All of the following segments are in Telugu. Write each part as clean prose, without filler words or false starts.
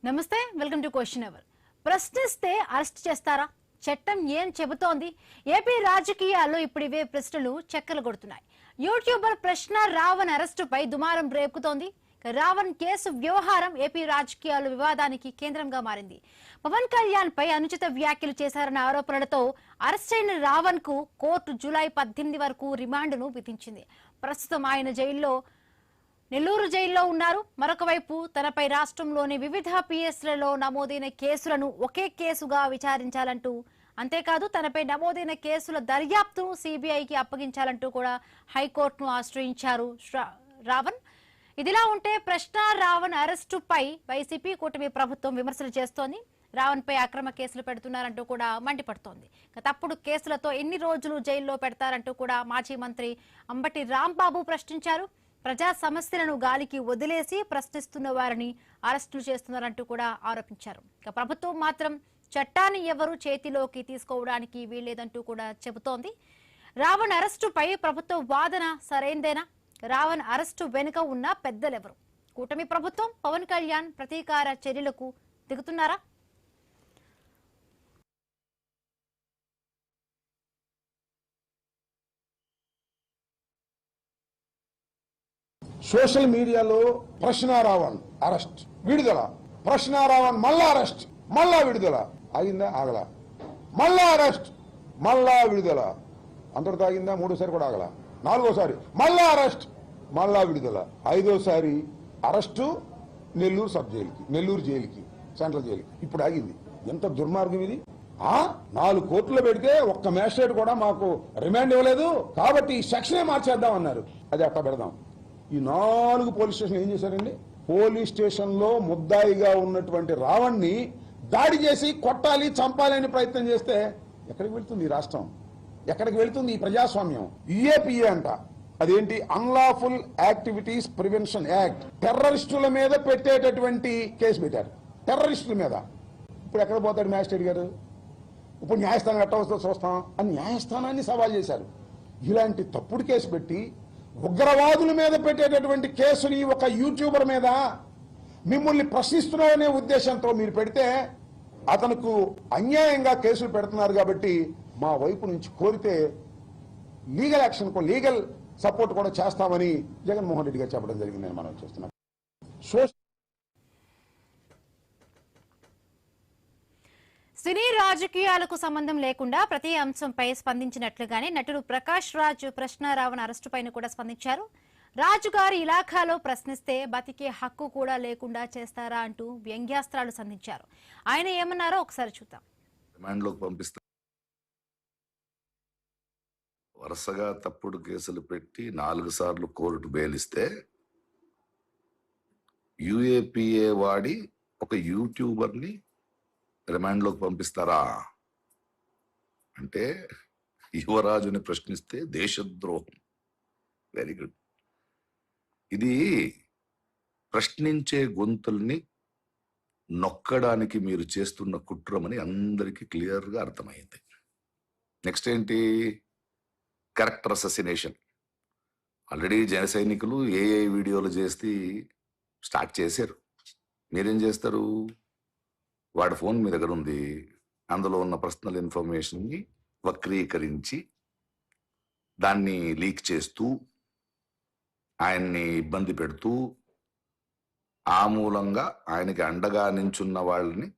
నమస్తే, వెల్కమ్ టు క్వశ్చన్ అవర్. ప్రశ్నిస్తే అరెస్ట్ చేస్తారా? చట్టం ఏం చెబుతోంది? ఏపీ రాజకీయాల్లో ఇప్పుడు ఇవే ప్రశ్నలు చక్కర్లు కొడుతున్నాయి. యూట్యూబర్ ప్రశ్న రావణ్ అరెస్టుపై దుమారం రేపుతోంది. రావణ్ కేసు వ్యవహారం ఏపీ రాజకీయాల్లో వివాదానికి కేంద్రంగా మారింది. పవన్ కళ్యాణ్ పై అనుచిత వ్యాఖ్యలు చేశారన్న ఆరోపణలతో అరెస్ట్ అయిన రావణ్ కు కోర్టు జూలై 18 వరకు రిమాండ్ను విధించింది. ప్రస్తుతం ఆయన నెల్లూరు జైల్లో ఉన్నారు. మరొక వైపు తనపై రాష్ట్రంలోని వివిధ పిఎస్లలో నమోదైన కేసులను ఒకే కేసుగా విచారించాలంటూ, అంతేకాదు తనపై నమోదైన కేసుల దర్యాప్తును సిబిఐకి అప్పగించాలంటూ కూడా హైకోర్టును ఆశ్రయించారు రావణ్. ఇదిలా ఉంటే ప్రశ్న రావణ్ అరెస్టుపై వైసీపీ కూటమి ప్రభుత్వం విమర్శలు చేస్తోంది. రావణ్ పై అక్రమ కేసులు పెడుతున్నారంటూ కూడా మండిపడుతోంది. తప్పుడు కేసులతో ఎన్ని రోజులు జైల్లో పెడతారంటూ కూడా మాజీ మంత్రి అంబటి రాంబాబు ప్రశ్నించారు. ప్రజా సమస్యలను గాలికి వదిలేసి ప్రశ్నిస్తున్న వారిని అరెస్టులు చేస్తున్నారంటూ కూడా ఆరోపించారు. ప్రభుత్వం మాత్రం చట్టాన్ని ఎవరు చేతిలోకి తీసుకోవడానికి వీల్లేదంటూ కూడా చెబుతోంది. రావణ్ అరెస్టుపై ప్రభుత్వ వాదన సరైందేనా? రావణ్ అరెస్టు వెనుక ఉన్న పెద్దలెవరు? కూటమి ప్రభుత్వం, పవన్ కళ్యాణ్ ప్రతీకార చర్యలకు దిగుతున్నారా? సోషల్ మీడియాలో ప్రశ్న రావణ్ అరెస్ట్, విడుదల, ప్రశ్న రావణ్ మళ్ళా అరెస్ట్, మళ్ళా విడుదల. ఆగిందా? ఆగల. మళ్ళా అరెస్ట్, మళ్ళా విడుదల. అంతటితో ఆగిందా? మూడోసారి కూడా ఆగల. నాలుగోసారి మళ్ళా అరెస్ట్, మళ్ళా విడుదల. ఐదోసారి అరెస్టు నెల్లూరు సబ్ జైలుకి, నెల్లూరు జైలుకి, సెంట్రల్ జైలుకి. ఇప్పుడు ఆగింది. ఎంత దుర్మార్గం ఇది! 4 కోర్టులో పెడితే ఒక్క మ్యాజిస్ట్రేట్ కూడా మాకు రిమాండ్ ఇవ్వలేదు, కాబట్టి ఈ సెక్షనే మార్చేద్దాం అన్నారు. అది అట్లా పెడదాం. ఈ 4 పోలీస్ స్టేషన్ ఏం చేశారండి? పోలీస్ స్టేషన్ లో ముద్దాయిగా ఉన్నటువంటి రావణ్ణి దాడి చేసి కొట్టాలి, చంపాలి ప్రయత్నం చేస్తే ఎక్కడికి వెళ్తుంది ఈ రాష్ట్రం? ఎక్కడికి వెళ్తుంది ఈ ప్రజాస్వామ్యం? యుఏపిఏ అంట. అదేంటి? Unlawful activities prevention act. టెర్రరిస్టుల మీద పెట్టేటటువంటి కేసు పెట్టారు, టెర్రరిస్టుల మీద. ఇప్పుడు ఎక్కడ పోతాడు మ్యాజిస్ట్రేట్ గారు? ఇప్పుడు న్యాయస్థానం ఎట్ట వస్తుందో చూస్తాం అని న్యాయస్థానాన్ని సవాల్ చేశారు. ఇలాంటి తప్పుడు కేసు పెట్టి ఉగ్రవాదుల మీద పెట్టేటటువంటి కేసుని ఒక యూట్యూబర్ మీద మిమ్మల్ని ప్రశ్నిస్తున్నారనే ఉద్దేశంతో మీరు పెడితే అతనుకు అన్యాయంగా కేసులు పెడుతున్నారు. కాబట్టి మా వైపు నుంచి కోరితే లీగల్ యాక్షన్, లీగల్ సపోర్ట్ కూడా చేస్తామని జగన్మోహన్ రెడ్డి గారు చెప్పడం జరిగిందని మనం చూస్తున్నాం. సినీ రాజకీయాలకు సంబంధం లేకుండా ప్రతి అంశంపై స్పందించినట్లుగానే నటుడు ప్రకాష్ రాజ్ ప్రశ్న రావణ్ అరెస్టుపైన కూడా స్పందించారు. రాజు గారి ఇలాఖాలో ప్రశ్నిస్తే బతికే హక్కు కూడా లేకుండా చేస్తారా అంటూ వ్యంగ్యాస్త్రాలు సంధించారు. ఆయన ఏమన్నారో ఒకసారి చూద్దాం. వరుసగా తప్పుడు కేసులు పెట్టి 4 సార్లు కోర్టు బెయిలిస్తే యుఏపిఏ వాడి ఒక యూట్యూబర్ని రిమాండ్లోకి పంపిస్తారా? అంటే యువరాజుని ప్రశ్నిస్తే దేశద్రోహం. Very good. ఇది ప్రశ్నించే గొంతుల్ని నొక్కడానికి మీరు చేస్తున్న కుట్రమని అందరికీ క్లియర్గా అర్థమైంది. నెక్స్ట్ ఏంటి? క్యారెక్టర్ అససినేషన్. ఆల్రెడీ జన సైనికులు ఏ వీడియోలు చేసి స్టార్ట్ చేశారు. మీరేం చేస్తారు? వాడి ఫోన్ మీ దగ్గర ఉంది, అందులో ఉన్న పర్సనల్ ఇన్ఫర్మేషన్ని వక్రీకరించి దాన్ని లీక్ చేస్తూ ఆయన్ని ఇబ్బంది పెడుతూ ఆ మూలంగా ఆయనకి అండగా నించున్న వాళ్ళని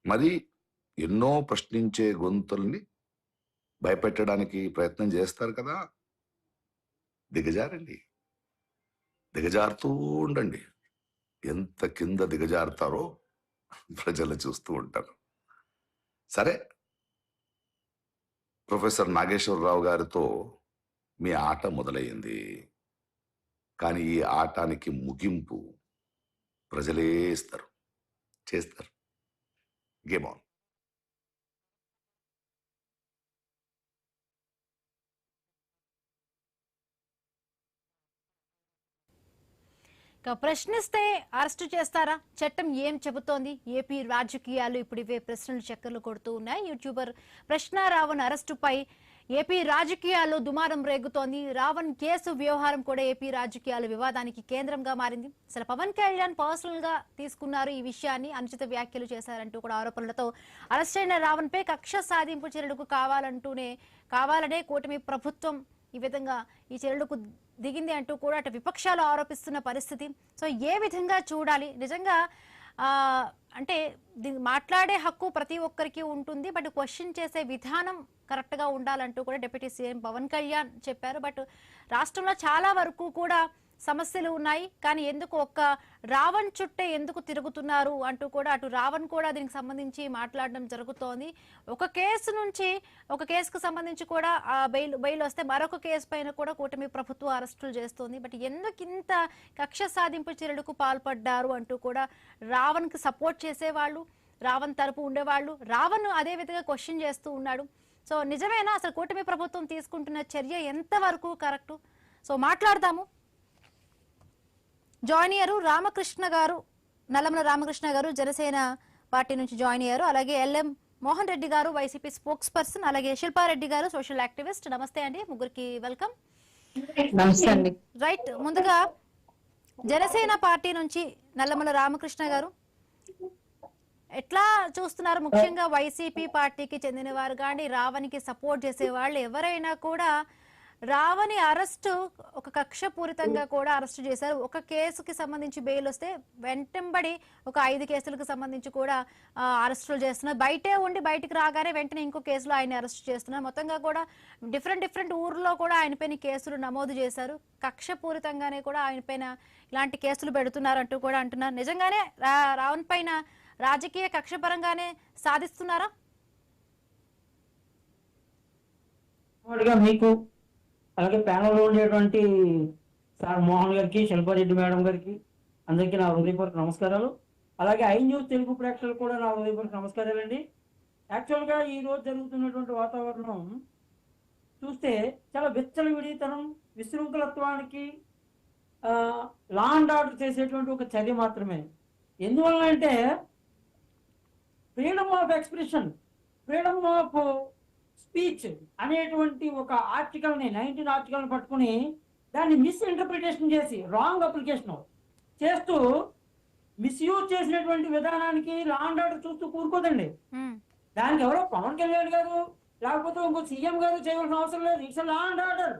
మరి ఎన్నో ప్రశ్నించే గొంతుల్ని భయపెట్టడానికి ప్రయత్నం చేస్తారు కదా. దిగజారండి, దిగజారుతూ ఉండండి. ఎంత కింద దిగజారుతారో ప్రజలు చూస్తూ ఉంటారు. సరే, ప్రొఫెసర్ నాగేశ్వరరావు గారితో మీ ఆట మొదలయ్యింది. కానీ ఈ ఆటానికి ముగింపు ప్రజలే ఇస్తారు, చేస్తారు. Game on. ప్రశ్నిస్తే అరెస్టు చేస్తారా? చట్టం ఏం చెబుతోంది? ఏపీ రాజకీయాలు ఇప్పుడు ఇవే ప్రశ్నలు చక్కర్లు కొడుతూ ఉన్నాయి. యూట్యూబర్ ప్రశ్న రావణ్ అరెస్టుపై ఏపీ రాజకీయాల్లో దుమారం రేగుతోంది. రావణ్ కేసు వ్యవహారం కూడా ఏపీ రాజకీయాల వివాదానికి కేంద్రంగా మారింది. అసలు పవన్ కళ్యాణ్ పర్సనల్ గా తీసుకున్నారు ఈ విషయాన్ని, అనుచిత వ్యాఖ్యలు చేశారంటూ కూడా ఆరోపణలతో అరెస్ట్ అయిన రావణ్ పై కక్ష సాధింపు చర్యలకు కావాలనే కూటమి ప్రభుత్వం ఈ విధంగా ఈ చర్యలకు దిగింది అంటూ కూడా అటు విపక్షాలు ఆరోపిస్తున్న పరిస్థితి. సో ఏ విధంగా చూడాలి? నిజంగా అంటే మాట్లాడే హక్కు ప్రతి ఒక్కరికి ఉంటుంది, బట్ క్వశ్చన్ చేసే విధానం కరెక్ట్ గా ఉండాలంటూ కూడా డిప్యూటీ సీఎం పవన్ కళ్యాణ్ చెప్పారు. బట్ రాష్ట్రంలో చాలా వరకు కూడా సమస్యలు ఉన్నాయి, కానీ ఎందుకు ఒక్క రావణ్ చుట్టే ఎందుకు తిరుగుతున్నారు అంటూ కూడా అటు రావణ్ కూడా దీనికి సంబంధించి మాట్లాడడం జరుగుతోంది. ఒక కేసుకు సంబంధించి కూడా బెయిల్ వస్తే మరొక కేసు పైన కూడా కూటమి ప్రభుత్వం అరెస్టులు చేస్తోంది. బట్ ఎందుకు ఇంత కక్ష సాధింపు చర్యలకు పాల్పడ్డారు అంటూ కూడా రావణ్ కి సపోర్ట్ చేసేవాళ్ళు, రావణ్ తరపు ఉండేవాళ్ళు రావణ్ అదే విధంగా క్వశ్చన్ చేస్తూ ఉన్నాడు. సో నిజమేనా అసలు కూటమి ప్రభుత్వం తీసుకుంటున్న చర్య ఎంతవరకు కరెక్ట్? సో మాట్లాడదాము. జాయిన్ అయ్యారు రామకృష్ణ గారు, నల్లమల రామకృష్ణ గారు జనసేన పార్టీ నుంచి జాయిన్ అయ్యారు. అలాగే ఎల్ఎం మోహన్ రెడ్డి గారు వైసీపీ స్పోక్స్ పర్సన్, అలాగే శిల్పారెడ్డి గారు సోషల్ యాక్టివిస్ట్. నమస్తే అండి, ముగ్గురికి వెల్కమ్. రైట్, ముందుగా జనసేన పార్టీ నుంచి నల్లమల రామకృష్ణ గారు ఎట్లా చూస్తున్నారు? ముఖ్యంగా వైసీపీ పార్టీకి చెందిన వారు కానీ రావణ్కి సపోర్ట్ చేసే వాళ్ళు ఎవరైనా కూడా రావణి అరెస్టు ఒక కక్షపూరితంగా కూడా అరెస్ట్ చేశారు. ఒక కేసుకి సంబంధించి బెయిల్ వస్తే వెంటబడి ఒక 5 కేసులకు సంబంధించి కూడా అరెస్టులు చేస్తున్నారు. బయటే ఉండి బయటికి రాగానే వెంటనే ఇంకో కేసులో ఆయన అరెస్ట్ చేస్తున్నారు. మొత్తంగా కూడా డిఫరెంట్ ఊర్లో కూడా ఆయన పైన కేసులు నమోదు చేశారు. కక్షపూరితంగానే కూడా ఆయన పైన ఇలాంటి కేసులు పెడుతున్నారు అంటూ కూడా అంటున్నారు. నిజంగానే రావణ్ పైన రాజకీయ కక్ష పరంగానే సాధిస్తున్నారా? మీకు అలాగే ప్యానల్లో ఉండేటువంటి సార్ మోహన్ గారికి, శిల్పారెడ్డి మేడం గారికి అందరికీ నా హృదయపూర్వక నమస్కారాలు. అలాగే ఐ న్యూస్ తెలుగు ప్రేక్షకులు కూడా నా హృదయపూర్వక నమస్కారాలండి. యాక్చువల్గా ఈ రోజు జరుగుతున్నటువంటి వాతావరణం చూస్తే చాలా విచ్చలవిడితనం, విశృంఖలత్వానికి లా అండ్ ఆర్డర్ చేసేటువంటి ఒక చర్య మాత్రమే. ఎందువల్ల అంటే freedom of expression, freedom of speech అనేటువంటి ఒక ఆర్టికల్ని 19 ఆర్టికల్ని పట్టుకుని దాన్ని మిస్ఇంటర్ప్రిటేషన్ చేసి రాంగ్ అప్లికేషన్ చేస్తూ మిస్యూజ్ చేసినటువంటి విధానానికి లా అండ్ ఆర్డర్ చూస్తూ కూరుకోదండి. దానికి ఎవరో పవన్ కళ్యాణ్ గారు లేకపోతే ఇంకో సీఎం గారు చేయవలసిన అవసరం లేదు. It's law and order.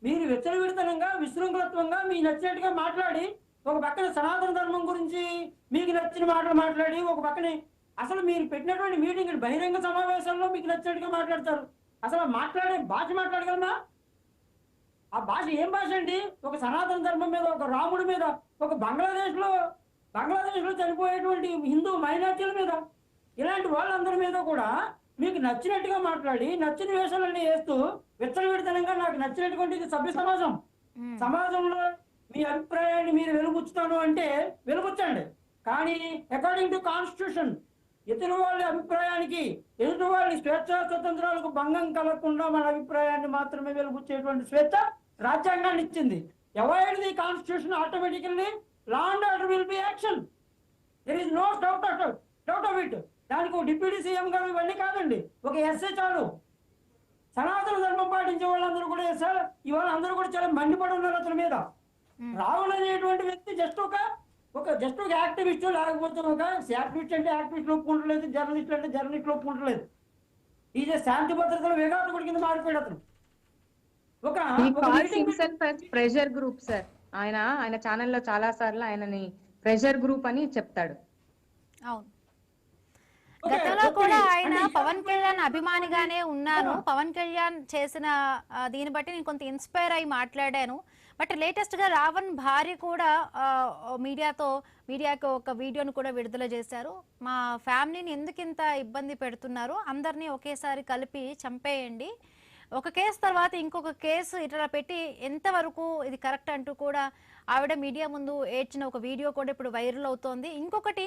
మీరు విచ్చలవిడితనంగా, విశృంఖలత్వంగా మీ నచ్చినట్టుగా మాట్లాడి, ఒక పక్కన సనాతన ధర్మం గురించి మీకు నచ్చిన మాటలు మాట్లాడి, ఒక పక్కన అసలు మీరు పెట్టినటువంటి మీటింగ్ బహిరంగ సమావేశంలో మీకు నచ్చినట్టుగా మాట్లాడతారు. అసలు మాట్లాడే భాష మాట్లాడగలమా? ఆ భాష ఏం భాష అండి? ఒక సనాతన ధర్మం మీద, ఒక రాముడి మీద, ఒక బంగ్లాదేశ్లో చనిపోయేటువంటి హిందూ మైనార్టీల మీద, ఇలాంటి వాళ్ళందరి మీద కూడా మీకు నచ్చినట్టుగా మాట్లాడి నచ్చిన వేషాలన్నీ వేస్తూ విచ్చలవిడితనంగా నాకు నచ్చినటువంటి ఇది సభ్య సమాజంలో మీ అభిప్రాయాన్ని మీరు వెలుగుచ్చుతాను అంటే వెలుగుచ్చండి. కానీ అకార్డింగ్ టు కాన్స్టిట్యూషన్ ఇతరు వాళ్ళ అభిప్రాయానికి, ఎదుటి వాళ్ళ స్వేచ్ఛా స్వతంత్రాలకు భంగం కలగకుండా మన అభిప్రాయాన్ని మాత్రమే వెలుగుచ్చేటువంటి స్వేచ్ఛ రాజ్యాంగాన్ని ఇచ్చింది. Avoid the constitution, automatically law and order will be action. There is no doubt of it. దానికి ఒక డిప్యూటీ సీఎం గారు ఇవన్నీ కాదండి, ఒక ఎస్ఏ చాలు. సనాతన ధర్మం పాటించే వాళ్ళందరూ కూడా సార్ ఇవాళ అందరూ కూడా చాలా మండిపడి ఉన్నారు అతని మీద. రావణ్ అనేటువంటి వ్యక్తి జస్ట్ ఒక యాక్టివిస్ట్, లేకపోతే ఒక యాక్టివిస్ట్ అంటే యాక్టివిస్ట్ ఒప్పుకుంటలేదు, జర్నలిస్ట్ అంటే జర్నలిస్ట్ ఒప్పుకుంటలేదు. ఈజ్ శాంతి భద్రతల విఘాతకుడి కింద మారిపోయాడు అతను. ప్రెషర్ గ్రూప్ సార్, ఆయన ఛానల్లో చాలా సార్లు ఆయనని ప్రెషర్ గ్రూప్ అని చెప్తాడు. అవును, గతంలో కూడా ఆయన పవన్ కళ్యాణ్ అభిమానిగానే ఉన్నాను, పవన్ కళ్యాణ్ చేసిన దీన్ని బట్టి నేను కొంత ఇన్స్పైర్ అయి మాట్లాడాను. బట్ లేటెస్ట్ గా రావణ్ భార్య కూడా మీడియాకు ఒక వీడియోను కూడా విడుదల చేశారు. మా ఫ్యామిలీని ఎందుకు ఇంత ఇబ్బంది పెడుతున్నారు, అందరినీ ఒకేసారి కలిపి చంపేయండి, ఒక కేసు తర్వాత ఇంకొక కేసు ఇట్లా పెట్టి ఎంతవరకు ఇది కరెక్ట్ అంటూ కూడా ఆవిడ మీడియా ముందు ఏడ్చిన ఒక వీడియో కూడా ఇప్పుడు వైరల్ అవుతోంది. ఇంకొకటి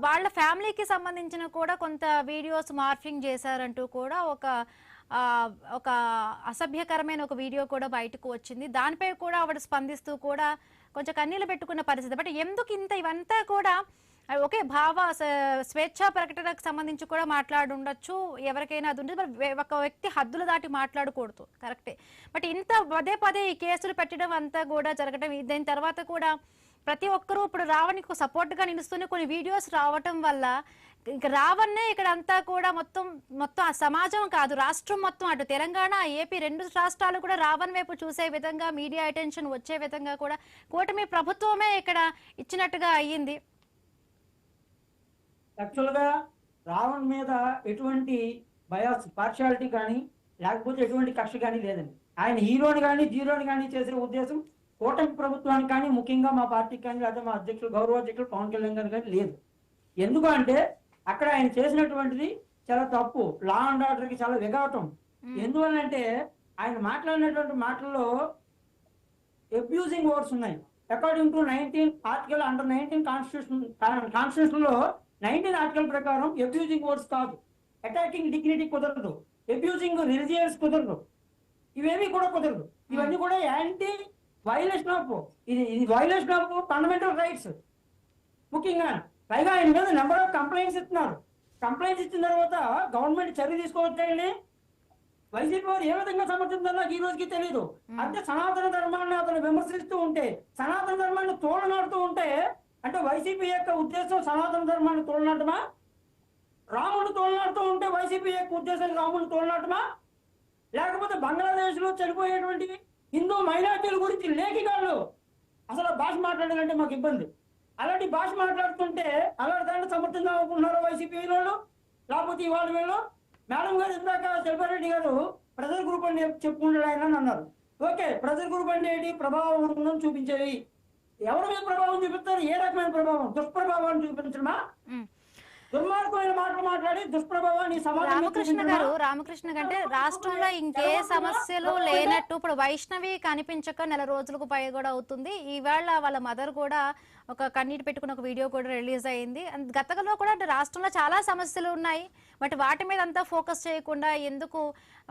వాళ్ళ ఫ్యామిలీకి సంబంధించిన కూడా కొంత వీడియోస్ మార్ఫింగ్ చేశారంటూ కూడా ఒక అసభ్యకరమైన ఒక వీడియో కూడా బయటకు వచ్చింది. దానిపై కూడా ఆవిడ స్పందిస్తూ కూడా కొంచెం కన్నీళ్ళు పెట్టుకున్న పరిస్థితి. బట్ ఎందుకు ఇవంతా కూడా ఓకే, స్వేచ్ఛా ప్రకటనకు సంబంధించి కూడా మాట్లాడుండొచ్చు, ఎవరికైనా అది ఉండదు. ఒక వ్యక్తి హద్దులు దాటి మాట్లాడకూడదు, కరెక్టే. బట్ ఇంత పదే పదే ఈ కేసులు పెట్టడం అంతా కూడా జరగడం, దీని తర్వాత కూడా ప్రతి ఒక్కరూ ఇప్పుడు రావణ్కి సపోర్ట్గా నిలుస్తూనే కొన్ని వీడియోస్ రావటం వల్ల ఇక రావణ్ణే ఇక్కడ అంతా కూడా మొత్తం ఆ సమాజం కాదు, రాష్ట్రం మొత్తం, అటు తెలంగాణ ఏపీ 2 రాష్ట్రాలు కూడా రావణ్ వైపు చూసే విధంగా, మీడియా అటెన్షన్ వచ్చే విధంగా కూడా కూటమి ప్రభుత్వమే ఇక్కడ ఇచ్చినట్టుగా అయ్యింది. యాక్చువల్గా రావణ్ మీద ఎటువంటి బయాస్ పార్షియాలిటీ కానీ లేకపోతే ఎటువంటి కక్ష కానీ లేదండి. ఆయన హీరోని కానీ జీరోని కానీ చేసే ఉద్దేశం కూటమి ప్రభుత్వానికి కానీ ముఖ్యంగా మా పార్టీకి కానీ లేదా మా అధ్యక్షులు గౌరవ అధ్యక్షులు పవన్ కళ్యాణ్ గారు కానీ లేదు. ఎందుకు అంటే అక్కడ ఆయన చేసినటువంటిది చాలా తప్పు, లా అండ్ ఆర్డర్కి చాలా విఘాతం. ఎందువల్లంటే ఆయన మాట్లాడినటువంటి మాటల్లో అబ్యూజింగ్ వర్డ్స్ ఉన్నాయి. According to 19 article under 19 constitution లో 19 ఆర్టికల్ ప్రకారం అబ్యూజింగ్ వర్డ్స్ కాదు, అటాకింగ్ డిగ్నిటీ కుదరదు, అబ్యూజింగ్ రిలీజియస్ కుదరదు, ఇవేమీ కూడా కుదరదు. ఇవన్నీ కూడా యాంటీ వైలేషన్ ఆఫ్ ఇది వైలేషన్ ఆఫ్ ఫండమెంటల్ రైట్స్. ముఖ్యంగా పైగా ఆయన మీద నెంబర్ ఆఫ్ కంప్లైంట్స్ ఇస్తున్నారు. కంప్లైంట్స్ ఇచ్చిన తర్వాత గవర్నమెంట్ చర్య తీసుకోవచ్చండి. వైసీపీ వారు ఏ విధంగా సమర్థించాలో నాకు ఈ రోజుకి తెలియదు. అంటే సనాతన ధర్మాన్ని అతను విమర్శిస్తూ ఉంటే, సనాతన ధర్మాన్ని తోలనాడుతూ ఉంటే, అంటే వైసీపీ యొక్క ఉద్దేశం సనాతన ధర్మాన్ని తోలనాటమా? రాముడు తోలనాడుతూ ఉంటే వైసీపీ యొక్క ఉద్దేశం రాముడు తోలనాటమా? లేకపోతే బంగ్లాదేశ్ లో చనిపోయేటువంటి హిందూ మైనార్టీల గురించి లేఖికాళ్ళు అసలు భాష మాట్లాడాలంటే మాకు ఇబ్బంది. అలాంటి భాష మాట్లాడుతుంటే అలాంటి దాన్ని సమర్థంగా అనుకుంటున్నారు వైసీపీ వాళ్ళు, లేకపోతే ఇవాళ వీళ్ళు. మేడం గారు ఇందాక శిల్పారెడ్డి గారు ప్రెజర్ గ్రూప్ అని చెప్పుకుంటాడు ఆయన అన్నారు. ఓకే, ప్రెజర్ గ్రూప్ అంటే ఏంటి? ప్రభావం ఉందని చూపించేది. ఎవరి మీద ప్రభావం చూపిస్తారు? ఏ రకమైన ప్రభావం? దుష్ప్రభావాన్ని చూపించడమా? దుర్మార్గమైన మాటలు మాట్లాడి దుష్ప్రభావాన్ని రామకృష్ణ అంటే రాష్ట్రంలో ఇంకే సమస్యలు లేనట్టు ఇప్పుడు వైష్ణవి కనిపించక నెల రోజులకు పై కూడా అవుతుంది. ఈవేళ వాళ్ళ మదర్ కూడా ఒక కన్నీటి పెట్టుకున్న ఒక వీడియో కూడా రిలీజ్ అయింది. గతంలో కూడా రాష్ట్రంలో చాలా సమస్యలు ఉన్నాయి, బట్ వాటి మీద అంతా ఫోకస్ చేయకుండా ఎందుకు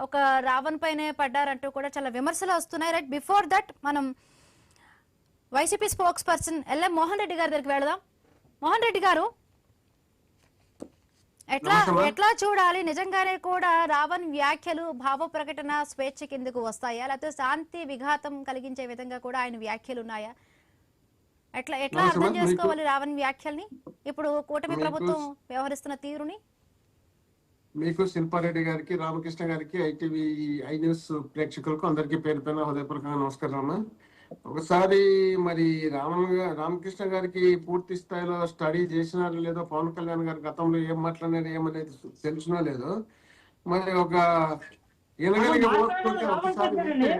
ఒక రావణ్ పైనే పడ్డారంటూ కూడా చాలా విమర్శలు వస్తున్నాయి. రైట్, బిఫోర్ దట్ మనం YCP spokes person LM Mohan Reddy గారి దగ్గరికి వెళదాం. మోహన్ రెడ్డి గారు, ఎట్లా చూడాలి? నిజంగానే కూడా రావణ్ వ్యాఖ్యలు భావ ప్రకటన స్వేచ్ఛ కిందకు వస్తాయా, లేకపోతే శాంతి విఘాతం కలిగించే విధంగా కూడా ఆయన వ్యాఖ్యలు ఉన్నాయా? ఎట్లా అర్థం చేసుకోవాలి రావణ్ వ్యాఖ్యల్ని, ఇప్పుడు కూటమి ప్రభుత్వం వ్యవహరిస్తున్న తీరుని? మీకు శిల్పారెడ్డి గారికి, రామకృష్ణ గారికి, ఐటీవీ ఐ న్యూస్ ప్రేక్షకులకు అందరికీ పేరు పైన హృదయపూర్వకంగా నమస్కారం అమ్మా. ఒకసారి మరి రామకృష్ణ గారికి పూర్తి స్థాయిలో స్టడీ చేసినారో లేదో, పవన్ కళ్యాణ్ గారు గతంలో ఏం మాట్లాడినారు ఏమనేది తెలిసినో లేదో, మరి ఒక ఎనగలిగే ఒకసారి వింటే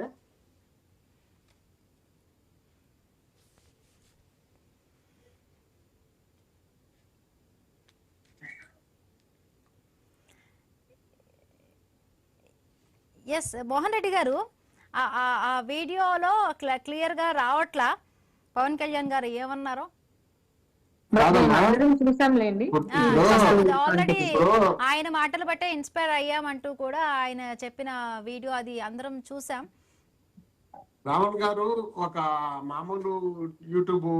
ఎస్ మోహన్ రెడ్డి గారు, ఆ వీడియోలో క్లియర్ గా రావట్లా పవన్ కళ్యాణ్ గారు ఏమన్నారో చూసాంలేండి. ఆల్రెడీ ఆయన మాటలు బట్టే ఇన్స్పైర్ అయ్యామంటూ కూడా ఆయన చెప్పిన వీడియో అది అందరం చూసాం. రావణ్ గారు ఒక మామూలు యూట్యూబ్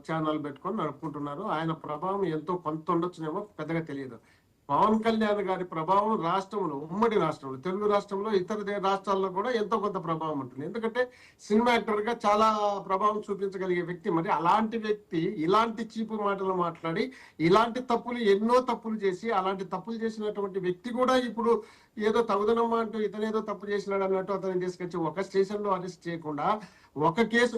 ఛానల్ పెట్టుకొని నడుపుకుంటున్నారు. ఆయన ప్రభావం ఎంతో కొంత ఉండొచ్చునేమో, పెద్దగా తెలియదు. పవన్ కళ్యాణ్ గారి ప్రభావం రాష్ట్రంలో, ఉమ్మడి రాష్ట్రంలో, తెలుగు రాష్ట్రంలో, ఇతర రాష్ట్రాల్లో కూడా ఎంతో కొంత ప్రభావం ఉంటుంది. ఎందుకంటే సినిమా యాక్టర్ గా చాలా ప్రభావం చూపించగలిగే వ్యక్తి. మరి అలాంటి వ్యక్తి ఇలాంటి చీపు మాటలు మాట్లాడి, ఇలాంటి తప్పులు ఎన్నో తప్పులు చేసి, అలాంటి తప్పులు చేసినటువంటి వ్యక్తి కూడా ఇప్పుడు ఏదో తగుదనమ్మా అంటూ ఇతనేదో తప్పు చేసినాడు అన్నట్టు అతను తీసుకొచ్చి ఒక స్టేషన్ లో అరెస్ట్ చేయకుండా, ఒక కేసు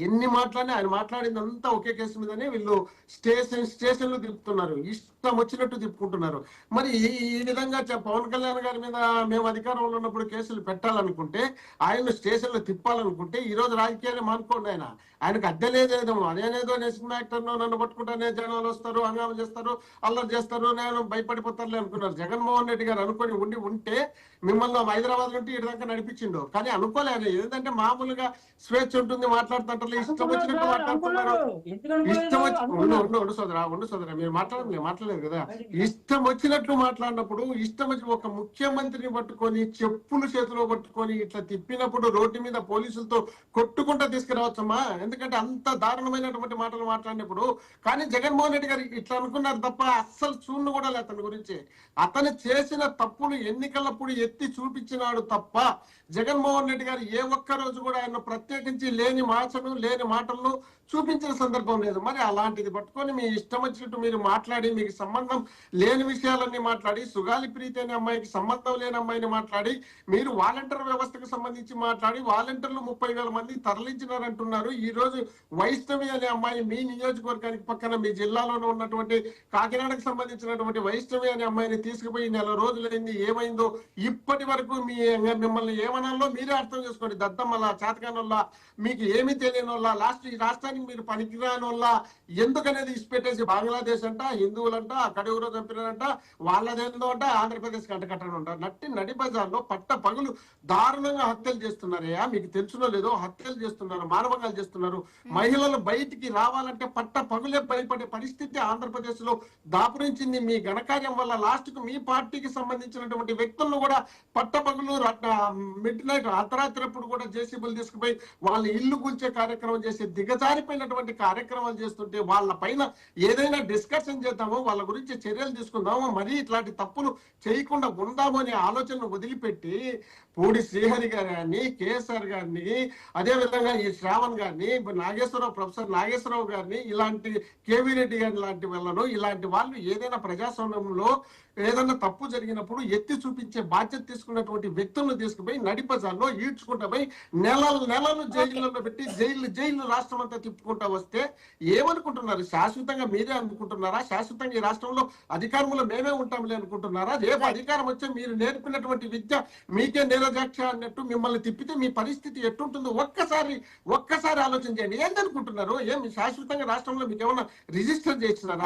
ఎన్ని మాట్లాడినా ఆయన మాట్లాడిందంతా ఒకే కేసు మీదనే వీళ్ళు స్టేషన్లు తిప్పుతున్నారు, ఇష్టం వచ్చినట్టు తిప్పుకుంటున్నారు. మరి ఈ విధంగా పవన్ కళ్యాణ్ గారి మీద మేము అధికారంలో ఉన్నప్పుడు కేసులు పెట్టాలనుకుంటే, ఆయన స్టేషన్లు తిప్పాలనుకుంటే ఈ రోజు రాజకీయాన్ని మానుకోండి. ఆయనకు అద్దె లేదేదో, అదేనేదో సినిమా యాక్టర్ నన్ను పట్టుకుంటానే జనాలు వస్తారు, హంగామా చేస్తారు, అల్లరి చేస్తారు, నేను భయపడిపోతారులే అనుకున్నారు. జగన్మోహన్ రెడ్డి గారు అనుకొని ఉంటే మిమ్మల్ని హైదరాబాద్ నుండి ఇటు దాకా నడిపించిండు. కానీ అనుకోలేదు. ఏంటంటే మామూలుగా స్వేచ్ఛ ఉంటుంది మాట్లాడుతుంటారు, ఇష్టం వచ్చినట్టు మాట్లాడుతున్నారు. ఇష్టం వచ్చి ఉండు సోదరా మీరు మాట్లాడలేదు కదా. ఇష్టం వచ్చినట్లు మాట్లాడినప్పుడు ఇష్టం వచ్చి ఒక ముఖ్యమంత్రిని పట్టుకొని చెప్పులు చేతిలో పట్టుకొని ఇట్లా తిప్పినప్పుడు రోడ్డు మీద పోలీసులతో కొట్టుకుంటా తీసుకురావచ్చమ్మా. ఎందుకంటే అంత దారుణమైనటువంటి మాటలు మాట్లాడినప్పుడు. కానీ జగన్మోహన్ రెడ్డి గారు ఇట్లా అనుకున్నారు తప్ప అస్సలు చూడను కూడా లేదు అతని గురించి. అతను చేసిన తప్పులు ఎన్నికలప్పుడు ఎత్తి చూపించినాడు తప్ప జగన్మోహన్ రెడ్డి గారు ఏ ఒక్క రోజు కూడా ఆయన ప్రత్యేకించి లేని మాటలు లేని మాటలను చూపించిన సందర్భం లేదు. మరి అలాంటిది పట్టుకొని మీ ఇష్టం వచ్చినట్టు మీరు మాట్లాడి, మీకు సంబంధం లేని విషయాలన్నీ మాట్లాడి, సుగాలి ప్రీతి అనే అమ్మాయికి సంబంధం లేని అమ్మాయిని మాట్లాడి, మీరు వాలంటీర్ వ్యవస్థకు సంబంధించి మాట్లాడి వాలంటీర్లు 30,000 మంది తరలించినారంటున్నారు. ఈ రోజు వైష్ణవి అనే అమ్మాయి మీ నియోజకవర్గానికి పక్కన మీ జిల్లాలోనే ఉన్నటువంటి కాకినాడకు సంబంధించినటువంటి వైష్ణవి అనే అమ్మాయిని తీసుకుపోయి 4 రోజులైంది. ఏమైందో ఇప్పటి వరకు మిమ్మల్ని ఏమనాలో మీరే అర్థం చేసుకోండి. దద్దమ్మలా, చేతకానోళ్ళ, మీకు ఏమీ తెలియని వాళ్ళ, లాస్ట్ ఈ రాష్ట్రానికి మీరు పనికిరాని వాళ్ళ ఎందుకనేది ఇచ్చిపెట్టేసి బంగ్లాదేశ్ అంట, హిందువులంట, కడూరు చంపినారంట, వాళ్ళదేందో అంట, ఆంధ్రప్రదేశ్ కంటకట్టడం అంట. నడి బజార్లో పట్ట పగులు దారుణంగా హత్యలు చేస్తున్నారయ్యా. మీకు తెలుసునో లేదో హత్యలు చేస్తున్నారు, మానవంగాలు చేస్తున్నారు. మహిళలు బయటికి రావాలంటే పట్ట పగులే భయపడే పరిస్థితి ఆంధ్రప్రదేశ్ లో దాపురించింది మీ ఘనకార్యం వల్ల. లాస్ట్ కు మీ పార్టీకి సంబంధించినటువంటి వ్యక్తులను కూడా పట్ట పగులు మిడ్ నైట్ అర్ధరాత్రిప్పుడు కూడా జేసీబీలు తీసుకుపోయి వాళ్ళ ఇల్లు కూల్చే కార్యక్రమం చేసి దిగజారిపోయినటువంటి కార్యక్రమాలు చేస్తుంటే వాళ్ళ పైన ఏదైనా డిస్కషన్ చేద్దామో, వాళ్ళ గురించి చర్యలు తీసుకుందామో, మరీ ఇట్లాంటి తప్పులు చేయకుండా ఉందామో అనే ఆలోచనను వదిలిపెట్టి పూడి శ్రీహరి గారిని, కేఎస్ఆర్ గారిని, అదే విధంగా ఈ శ్రావణ్ గారిని, నాగేశ్వరరావు, ప్రొఫెసర్ నాగేశ్వరరావు గారిని, ఇలాంటి కేవీ రెడ్డి గారి లాంటి వాళ్ళను, ఇలాంటి వాళ్ళు ఏదైనా ప్రజాస్వామ్యంలో ఏదైనా తప్పు జరిగినప్పుడు ఎత్తి చూపించే బాధ్యత తీసుకున్నటువంటి వ్యక్తులను తీసుకుపోయి నడిపజాల్లో ఈడ్చుకుంటా పోయి నెలలు జైళ్ళలో పెట్టి జైలు రాష్ట్రం అంతా తిప్పుకుంటా వస్తే ఏమనుకుంటున్నారు? శాశ్వతంగా మీరే అనుకుంటున్నారా? శాశ్వతంగా ఈ రాష్ట్రంలో అధికారంలో మేమే ఉంటాంలే అనుకుంటున్నారా? రేపు అధికారం వచ్చే మీరు నేర్పినటువంటి విద్య మీకే నీరజాక్ష అన్నట్టు మిమ్మల్ని తిప్పితే మీ పరిస్థితి ఎట్టుంటుందో ఒక్కసారి ఆలోచన చేయండి. ఏందనుకుంటున్నారు? ఏమి శాశ్వతంగా రాష్ట్రంలో మీకు ఏమన్నా రిజిస్టర్ చేస్తున్నారు?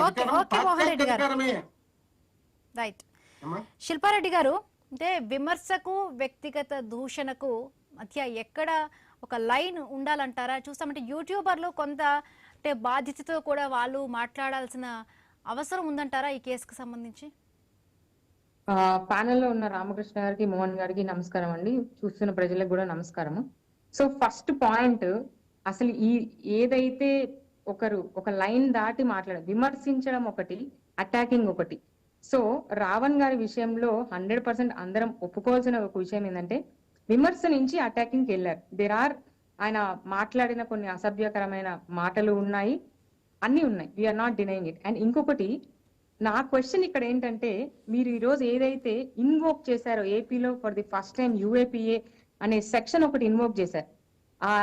అధికారమే. రైట్. శిల్పారెడ్డి గారు, అంటే విమర్శకు వ్యక్తిగత దూషణకు మధ్య ఎక్కడ ఒక లైన్ ఉండాలంటారా? చూస్తామంటే యూట్యూబర్లు కొంత అంటే బాధ్యతతో కూడా వాళ్ళు మాట్లాడాల్సిన అవసరం ఉందంటారా ఈ కేసుకు సంబంధించి? ప్యానెల్లో ఉన్న రామకృష్ణ గారికి, మోహన్ గారికి నమస్కారం అండి. చూస్తున్న ప్రజలకు కూడా నమస్కారము. సో ఫస్ట్ పాయింట్, అసలు ఏదైతే ఒక లైన్ దాటి విమర్శించడం ఒకటి, అటాకింగ్ ఒకటి. సో రావణ్ గారి విషయంలో 100% అందరం ఒప్పుకోవాల్సిన ఒక విషయం ఏంటంటే, విమర్శ నుంచి అటాకింగ్ వెళ్ళారు. ఆయన మాట్లాడిన కొన్ని అసభ్యకరమైన మాటలు ఉన్నాయి, అన్ని ఉన్నాయి. We are not denying it. And ఇంకొకటి, నా క్వశ్చన్ ఇక్కడ ఏంటంటే, మీరు ఈరోజు ఏదైతే ఇన్వోక్ చేశారో ఏపీలో for the first time UAPA అనే సెక్షన్ ఒకటి ఇన్వోక్ చేశారు. ఆ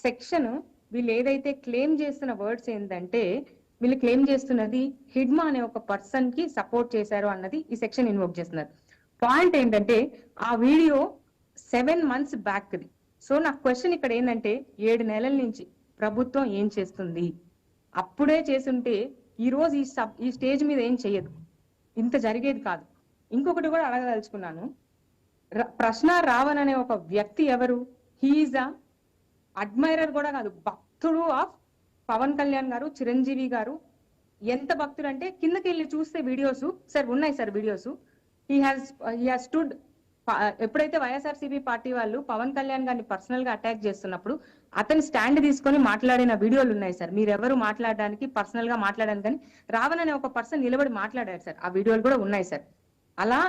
సెక్షన్ వీళ్ళు ఏదైతే క్లెయిమ్ చేస్తున్న వర్డ్స్ ఏంటంటే, వీళ్ళు క్లెయిమ్ చేస్తున్నది హిడ్మా అనే ఒక పర్సన్ కి సపోర్ట్ చేశారు అన్నది ఈ సెక్షన్ ఇన్వోక్ చేస్తున్నారు. పాయింట్ ఏంటంటే, ఆ వీడియో 7 months బ్యాక్ది. సో నా క్వశ్చన్ ఇక్కడ ఏంటంటే, 7 నెలల నుంచి ప్రభుత్వం ఏం చేస్తుంది? అప్పుడే చేస్తుంటే ఈ రోజు ఈ స్టేజ్ మీద ఏం చెయ్యదు, ఇంత జరిగేది కాదు. ఇంకొకటి కూడా అడగదలుచుకున్నాను. ప్రశ్న రావణ్ అనే ఒక వ్యక్తి ఎవరు? హీఈస్ అ అడ్మైరర్ కూడా కాదు, భక్తుడు ఆఫ్ పవన్ కళ్యాణ్ గారు, చిరంజీవి గారు. ఎంత భక్తుడు అంటే, కిందకి వెళ్ళి చూస్తే వీడియోస్ సార్ ఉన్నాయి sir videos. He has stood. ఎప్పుడైతే వైఎస్ఆర్సీపీ పార్టీ వాళ్ళు పవన్ కళ్యాణ్ గారిని పర్సనల్ గా అటాక్ చేస్తున్నప్పుడు అతని స్టాండ్ తీసుకొని మాట్లాడిన వీడియోలు ఉన్నాయి సార్. మీరెవరు మాట్లాడడానికి, పర్సనల్ గా మాట్లాడడానికి, కానీ రావణ్ అనే ఒక పర్సన్ నిలబడి మాట్లాడారు సార్. ఆ వీడియోలు కూడా ఉన్నాయి సార్. అలా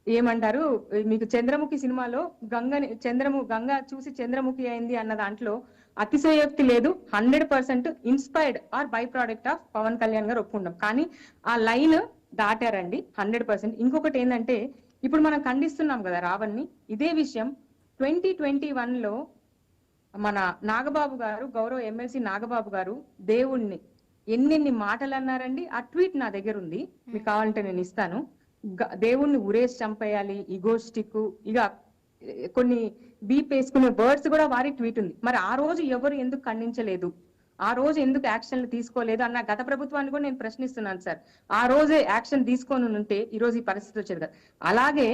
ఏమంటారు, మీకు చంద్రముఖి సినిమాలో గంగ చూసి చంద్రముఖి అయింది అన్న దాంట్లో అతిశయోక్తి లేదు. 100% inspired or by product of Pawan Kalyan garu ఒప్పుకుంటాం. కానీ ఆ లైన్ దాటారండి 100%. ఇంకొకటి ఏంటంటే, ఇప్పుడు మనం ఖండిస్తున్నాం కదా రావణ్ని. ఇదే విషయం 2021లో మన నాగబాబు గారు, గౌరవ ఎమ్మెల్సీ నాగబాబు గారు దేవుణ్ణి ఎన్నెన్ని మాటలు అన్నారండి. ఆ ట్వీట్ నా దగ్గర ఉంది, మీకు కావాలంటే నేను ఇస్తాను. దేవుణ్ణి ఉరేసి చంపేయాలి, ఇగోస్టిక్, ఇక కొన్ని బీప్ వేసుకునే వర్డ్స్ కూడా వారి ట్వీట్ ఉంది. మరి ఆ రోజు ఎవరు ఎందుకు ఖండించలేదు? ఆ రోజు ఎందుకు యాక్షన్లు తీసుకోలేదు అన్న గత ప్రభుత్వాన్ని కూడా నేను ప్రశ్నిస్తున్నాను సార్. ఆ రోజే యాక్షన్ తీసుకొని ఉంటే ఈ రోజు ఈ పరిస్థితి వచ్చేది కదా. అలాగే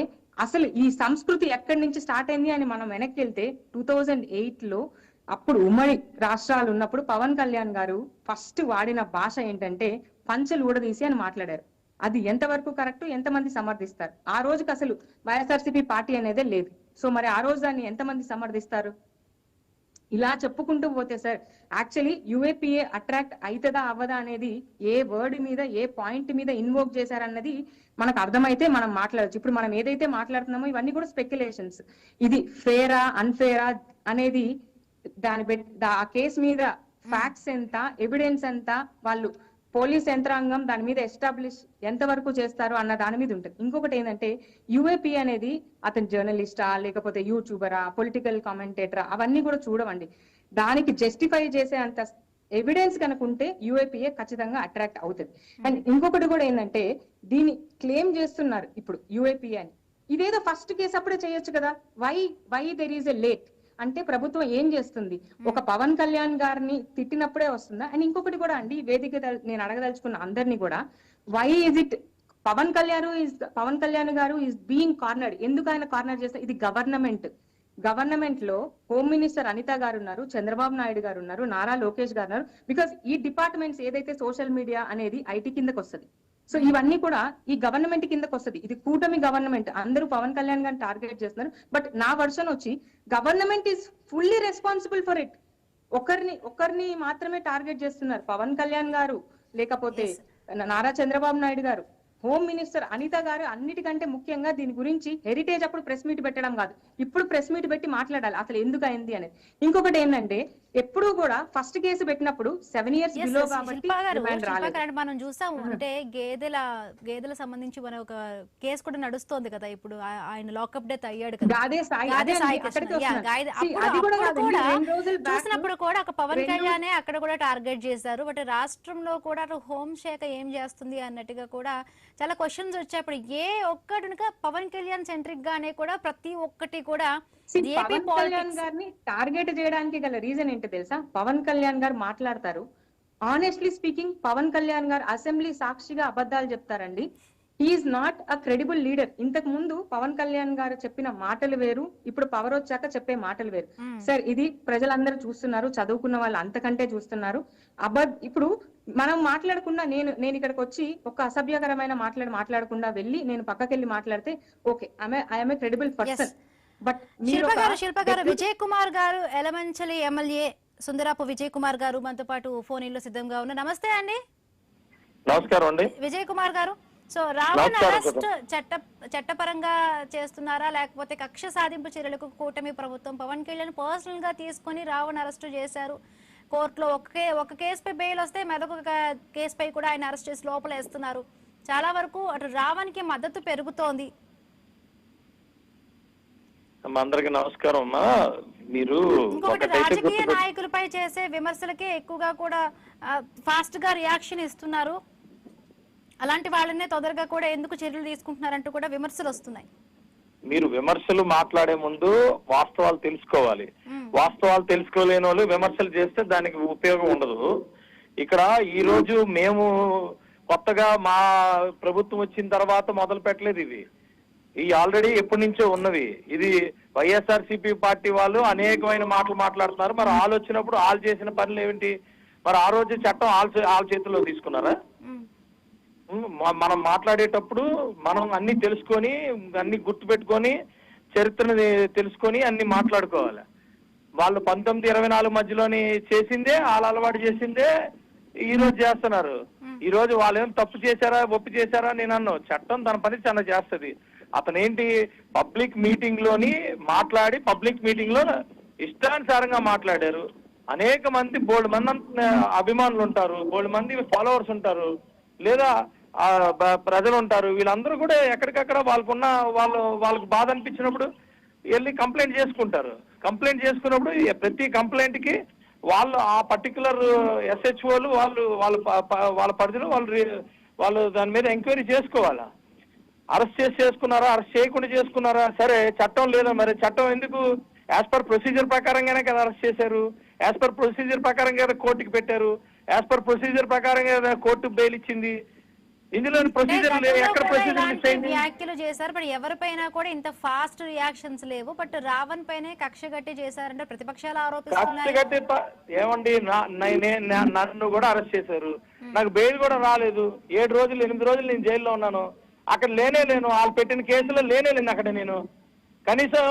అసలు ఈ సంస్కృతి ఎక్కడి నుంచి స్టార్ట్ అయింది అని మనం వెనక్కి వెళ్తే 2008లో అప్పుడు ఉమ్మడి రాష్ట్రాలు ఉన్నప్పుడు పవన్ కళ్యాణ్ గారు ఫస్ట్ వాడిన భాష ఏంటంటే పంచెలు ఊడదీసి అని మాట్లాడారు. అది ఎంతవరకు కరెక్ట్, ఎంతమంది సమర్థిస్తారు? ఆ రోజుకి అసలు వైఎస్ఆర్సీపీ పార్టీ అనేదే లేదు. సో మరి ఆ రోజు దాన్ని ఎంతమంది సమర్థిస్తారు? ఇలా చెప్పుకుంటూ పోతే సార్, యాక్చువల్లీ యుఏపీఏ అట్రాక్ట్ అవుతుందా అవ్వదా అనేది ఏ వర్డ్ మీద, ఏ పాయింట్ మీద ఇన్వోక్ చేశారన్నది మనకు అర్థమైతే మనం మాట్లాడచ్చు. ఇప్పుడు మనం ఏదైతే మాట్లాడుతున్నామో ఇవన్నీ కూడా స్పెక్యులేషన్స్. ఇది ఫేరా అన్ఫేరా అనేది ఆ కేసు మీద ఫ్యాక్ట్స్ ఎంత, ఎవిడెన్స్ ఎంత, వాళ్ళు పోలీస్ యంత్రాంగం దాని మీద ఎస్టాబ్లిష్ ఎంతవరకు చేస్తారు అన్న దాని మీద ఉంటుంది. ఇంకొకటి ఏంటంటే యుఏపీ అనేది అతను జర్నలిస్టా లేకపోతే యూట్యూబరా, పొలిటికల్ కామెంటేటరా, అవన్నీ కూడా చూడవండి. దానికి జస్టిఫై చేసే అంత ఎవిడెన్స్ కనుకుంటే యుఏపీఏ ఖచ్చితంగా అట్రాక్ట్ అవుతుంది. అండ్ ఇంకొకటి కూడా ఏంటంటే దీన్ని క్లెయిమ్ చేస్తున్నారు ఇప్పుడు యుఏపీఏ అని. ఇదేదో ఫస్ట్ కేసు అప్పుడే చేయొచ్చు కదా. Why there is a late అంటే ప్రభుత్వం ఏం చేస్తుంది? ఒక పవన్ కళ్యాణ్ గారిని తిట్టినప్పుడే వస్తుందా? అండ్ ఇంకొకటి కూడా అండి, వేదిక నేను అడగదలుచుకున్న అందరినీ కూడా, why is it Pawan Kalyan garu is being cornered? ఎందుకు ఆయన కార్నర్ చేస్తారు? ఇది గవర్నమెంట్ లో హోమ్ మినిస్టర్ అనిత గారు ఉన్నారు, చంద్రబాబు నాయుడు గారు ఉన్నారు, నారా లోకేష్ గారు ఉన్నారు. బికాస్ ఈ డిపార్ట్మెంట్స్ ఏదైతే సోషల్ మీడియా అనేది ఐటీ కిందకి వస్తుంది. సో ఇవన్నీ కూడా ఈ గవర్నమెంట్ కిందకి వస్తుంది. ఇది కూటమి గవర్నమెంట్. అందరూ పవన్ కళ్యాణ్ గారిని టార్గెట్ చేస్తున్నారు. బట్ నా వర్షన్ వచ్చి government is fully responsible for it. ఒకరిని మాత్రమే టార్గెట్ చేస్తున్నారు. పవన్ కళ్యాణ్ గారు, లేకపోతే నారా చంద్రబాబు నాయుడు గారు, హోమ్ మినిస్టర్ అనిత గారు అన్నిటికంటే ముఖ్యంగా దీని గురించి హెరిటేజ్ అప్పుడు ప్రెస్ మీట్ పెట్టడం కాదు, ఇప్పుడు ప్రెస్ మీట్ పెట్టి మాట్లాడాలి అసలు ఎందుకు అయింది అనేది. ఇంకొకటి ఏంటంటే ఎప్పుడు కూడా ఫస్ట్ కేసు పెట్టినప్పుడు 7 years బిలో కాబట్టి మనం చూసాము. అంటే గేదెల సంబంధించి మన ఒక కేసు కూడా నడుస్తోంది కదా ఇప్పుడు. ఆయన లాకప్ డెత్ అయ్యాడు కదా, చూసినప్పుడు కూడా ఒక పవన్ కళ్యాణ్ అక్కడ కూడా టార్గెట్ చేశారు. బట్ రాష్ట్రంలో కూడా హోంశాఖ ఏం చేస్తుంది అన్నట్టుగా కూడా చాలా క్వశ్చన్స్ వచ్చాయి. ఏ ఒక్కటిగా పవన్ కళ్యాణ్ సెంట్రిక్ గానే కూడా ప్రతి ఒక్కటి కూడా పవన్ కళ్యాణ్ గారిని టార్గెట్ చేయడానికి గల రీజన్ ఏంటో తెలుసా? పవన్ కళ్యాణ్ గారు మాట్లాడతారు, ఆనెస్ట్లీ స్పీకింగ్ పవన్ కళ్యాణ్ గారు అసెంబ్లీ సాక్షిగా అబద్ధాలు చెప్తారండి. He is not a credible leader. ఇంతకు ముందు పవన్ కళ్యాణ్ గారు చెప్పిన మాటలు వేరు, ఇప్పుడు పవర్ వచ్చాక చెప్పే మాటలు వేరు. సార్ ఇది ప్రజలందరూ చూస్తున్నారు, చదువుకున్న వాళ్ళు అంతకంటే చూస్తున్నారు. ఇప్పుడు మనం మాట్లాడకుండా నేను ఇక్కడికి వచ్చి ఒక అసభ్యకరమైన మాట్లాడకుండా వెళ్ళి నేను పక్కకెళ్ళి మాట్లాడితే okay, I'm a credible person. But Shilpa గారు విజయ్ కుమార్ గారు, ఎలమంచలి ఎమ్మెల్యే సుందరాపు విజయ్ కుమార్ గారు మనతో పాటు ఫోన్ ఇన్లో సిద్ధంగా ఉన్నారు. నమస్తే అండి. నమస్కారం అండి విజయ్ కుమార్ గారు. సో రావణ్ అరెస్ట్ చట్టపరంగా చేస్తున్నారా, లేకపోతే కక్ష సాధింపు చర్యలకు కూటమి ప్రభుత్వం పవన్ కళ్యాణ్ పర్సనల్ గా తీసుకొని రావణ్ అరెస్ట్ చేశారు? కోర్టులో ఒక కేసుపై బెయిల్ వస్తే మరొక కేసుపై కూడా ఆయన అరెస్ట్ చేసి లోపల వేస్తున్నారు. చాలా వరకు అటు రావణ్ కి మద్దతు పెరుగుతోంది. అందరికి నమస్కారం అమ్మా. మీరు రాజకీయ నాయకులపై చేసే విమర్శలకే ఎక్కువగా కూడా ఫాస్ట్ గా రియాక్షన్ ఇస్తున్నారు. అలాంటి వాళ్ళనే తొందరగా కూడా ఎందుకు చర్యలు తీసుకుంటున్నారంటూ కూడా విమర్శలు వస్తున్నాయి. మీరు విమర్శలు మాట్లాడే ముందు వాస్తవాలు తెలుసుకోవాలి. వాస్తవాలు తెలుసుకోలేని వాళ్ళు విమర్శలు చేస్తే దానికి ఉపయోగం ఉండదు. ఇక్కడ ఈ రోజు మేము కొత్తగా మా ప్రభుత్వం వచ్చిన తర్వాత మొదలు పెట్టలేదు. ఈ ఆల్రెడీ ఎప్పటి నుంచో ఉన్నది. ఇది వైఎస్ఆర్సీపీ పార్టీ వాళ్ళు అనేకమైన మాటలు మాట్లాడుతున్నారు. మరి వాళ్ళు వచ్చినప్పుడు వాళ్ళు చేసిన పనులు ఏమిటి? మరి ఆ రోజు చట్టం వాళ్ళ చేతుల్లో తీసుకున్నారా? మనం మాట్లాడేటప్పుడు మనం అన్ని తెలుసుకొని, అన్ని గుర్తు పెట్టుకొని, చరిత్రని తెలుసుకొని అన్ని మాట్లాడుకోవాలి. వాళ్ళు 1924 మధ్యలోని చేసిందే, వాళ్ళు అలవాటు చేసిందే ఈ రోజు చేస్తున్నారు. ఈ రోజు వాళ్ళు ఏం తప్పు చేశారా, ఒప్పు చేశారా నేను అన్నాను. చట్టం తన పని చాలా చేస్తుంది. అతనేంటి పబ్లిక్ మీటింగ్ లోని మాట్లాడి, పబ్లిక్ మీటింగ్ లో ఇష్టానుసారంగా మాట్లాడారు. అనేక మంది బోల్డ్ మంది అభిమానులు ఉంటారు, బోల్డ్ మంది ఫాలోవర్స్ ఉంటారు, లేదా ప్రజలు ఉంటారు. వీళ్ళందరూ కూడా ఎక్కడికక్కడ వాళ్ళకు బాధ అనిపించినప్పుడు వెళ్ళి కంప్లైంట్ చేసుకుంటారు. కంప్లైంట్ చేసుకున్నప్పుడు ప్రతి కంప్లైంట్ కి వాళ్ళు ఆ పర్టికులర్ ఎస్హెచ్ఓలు వాళ్ళ పరిధిలో వాళ్ళు దాని మీద ఎంక్వైరీ చేసుకోవాలా. అరెస్ట్ చేసుకున్నారా, అరెస్ట్ చేయకుండా చేసుకున్నారా? సరే, చట్టం లేదా, మరి చట్టం ఎందుకు? యాజ్ పర్ ప్రొసీజర్ ప్రకారంగానే కదా అరెస్ట్ చేశారు. యాజ్ పర్ ప్రొసీజర్ ప్రకారంగా కోర్టుకి పెట్టారు. యాజ్ పర్ ప్రొసీజర్ ప్రకారంగా కోర్టు బెయిల్ ఇచ్చింది. ఇందులో అంటే ప్రొసీజర్ గతంలో ఎక్కడ కూడా ప్రొసీజర్ ఇలాంటి అయింది? వ్యాఖ్యలు చేశారు, బట్ ఎవరిపైనా కూడా ఇంత ఫాస్ట్ రియాక్షన్స్ లేవు. బట్ రావణ్ పైనే కక్ష గట్టి చేశారంటే ప్రతిపక్షాలు ఆరోపిస్తున్నాయి. కక్షగట్టి ఏమండి నన్ను కూడా అరెస్ట్ చేశారు, నాకు బెయిల్ కూడా రాలేదు. 7 రోజులు 8 రోజులు నేను జైల్లో ఉన్నాను. అక్కడ లేను, వాళ్ళు పెట్టిన కేసులో లేను అక్కడ. నేను కనీసం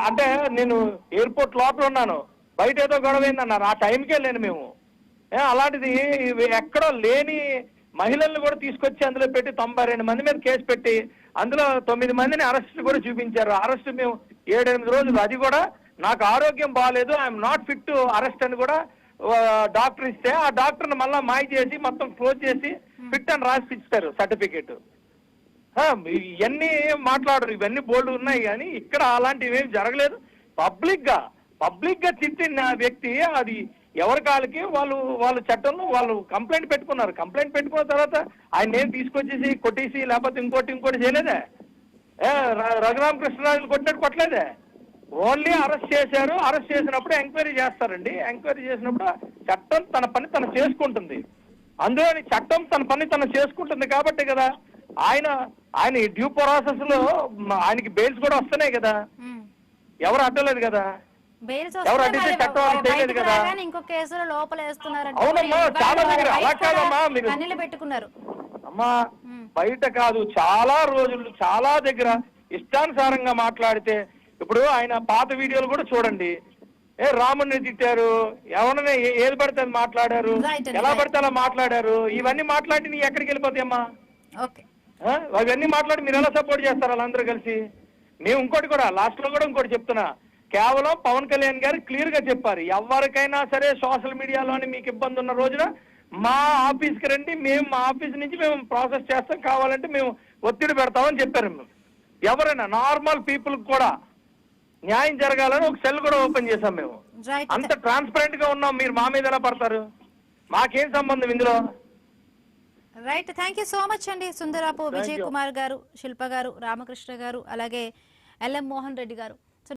అంటే నేను ఎయిర్పోర్ట్ లోపల ఉన్నాను, బయట ఏదో గొడవ అయిందన్నారు, ఆ టైంకే లేను మేము. అలాంటిది ఎక్కడో లేని మహిళల్ని కూడా తీసుకొచ్చి అందులో పెట్టి 92 మంది మీద కేసు పెట్టి అందులో 9 మందిని అరెస్ట్ కూడా చూపించారు. అరెస్ట్ మేము 7-8 రోజులు, అది కూడా నాకు ఆరోగ్యం బాగాలేదు, I'm not fit to arrest అని కూడా డాక్టర్ ఇస్తే ఆ డాక్టర్ని మళ్ళా మాయ చేసి మొత్తం క్లోజ్ చేసి ఫిట్ అని రాసి ఇస్తారు సర్టిఫికేట్. ఇవన్నీ మాట్లాడరు, ఇవన్నీ బోల్డ్ ఉన్నాయి, కానీ ఇక్కడ అలాంటివి ఏమి జరగలేదు. పబ్లిక్ గా తిట్టిన వ్యక్తి అది ఎవరి కాళ్ళకి వాళ్ళు చట్టంలో వాళ్ళు కంప్లైంట్ పెట్టుకున్నారు. కంప్లైంట్ పెట్టుకున్న తర్వాత ఆయన ఏం తీసుకొచ్చేసి కొట్టేసి లేకపోతే ఇంకోటి చేయలేదే. రఘురామకృష్ణరాజులు కొట్టలేదే. ఓన్లీ అరెస్ట్ చేశారు. అరెస్ట్ చేసినప్పుడు ఎంక్వైరీ చేస్తారండి. ఎంక్వైరీ చేసినప్పుడు చట్టం తన పని తను చేసుకుంటుంది. అందులో చట్టం తన పని తను చేసుకుంటుంది కాబట్టి కదా ఆయన డ్యూ ప్రాసెస్ లో ఆయనకి బెయిల్స్ కూడా వస్తున్నాయి కదా, ఎవరు అడ్డలేదు కదా. ఎవరు అడిగితే చట్టం వాళ్ళు చేయలేదు కదా. ఇంకో కేసులో లోపల అవునమ్మా, చాలా దగ్గర అలా కాదమ్మా. మీరు పెట్టుకున్నారు అమ్మా, బయట కాదు, చాలా రోజులు చాలా దగ్గర ఇష్టానుసారంగా మాట్లాడితే. ఇప్పుడు ఆయన పాత వీడియోలు కూడా చూడండి. రాముడిని తిట్టారు, ఎవరిని ఏది పడితే అది మాట్లాడారు, ఎలా పడితే అలా మాట్లాడారు. ఇవన్నీ మాట్లాడి నీ ఎక్కడికి వెళ్ళిపోతాయమ్మా? అవన్నీ మాట్లాడి మీరు ఎలా సపోర్ట్ చేస్తారు వాళ్ళందరూ కలిసి? మేము ఇంకోటి కూడా లాస్ట్ లో కూడా ఇంకోటి చెప్తున్నా, కేవలం పవన్ కళ్యాణ్ గారు క్లియర్ గా చెప్పారు, ఎవరికైనా సరే సోషల్ మీడియాలోని మీకు ఇబ్బంది ఉన్న రోజున మా ఆఫీస్కి రండి, మేము మా ఆఫీస్ నుంచి మేము ప్రాసెస్ చేస్తాం, కావాలంటే మేము ఒత్తిడి పెడతామని చెప్పారు. ఎవరైనా నార్మల్ పీపుల్ కూడా న్యాయం జరగాలని ఒక సెల్ కూడా ఓపెన్ చేశాం మేము. అంత ట్రాన్స్పరెంట్ గా ఉన్నాం. మీరు మా మీద ఎలా పడతారు? మాకేం సంబంధం ఇందులో? Right, thank you so much అండి. సుందరాపు విజయ్ కుమార్ గారు, శిల్ప గారు, రామకృష్ణ గారు, అలాగే ఎల్ఎం మోహన్ రెడ్డి గారు.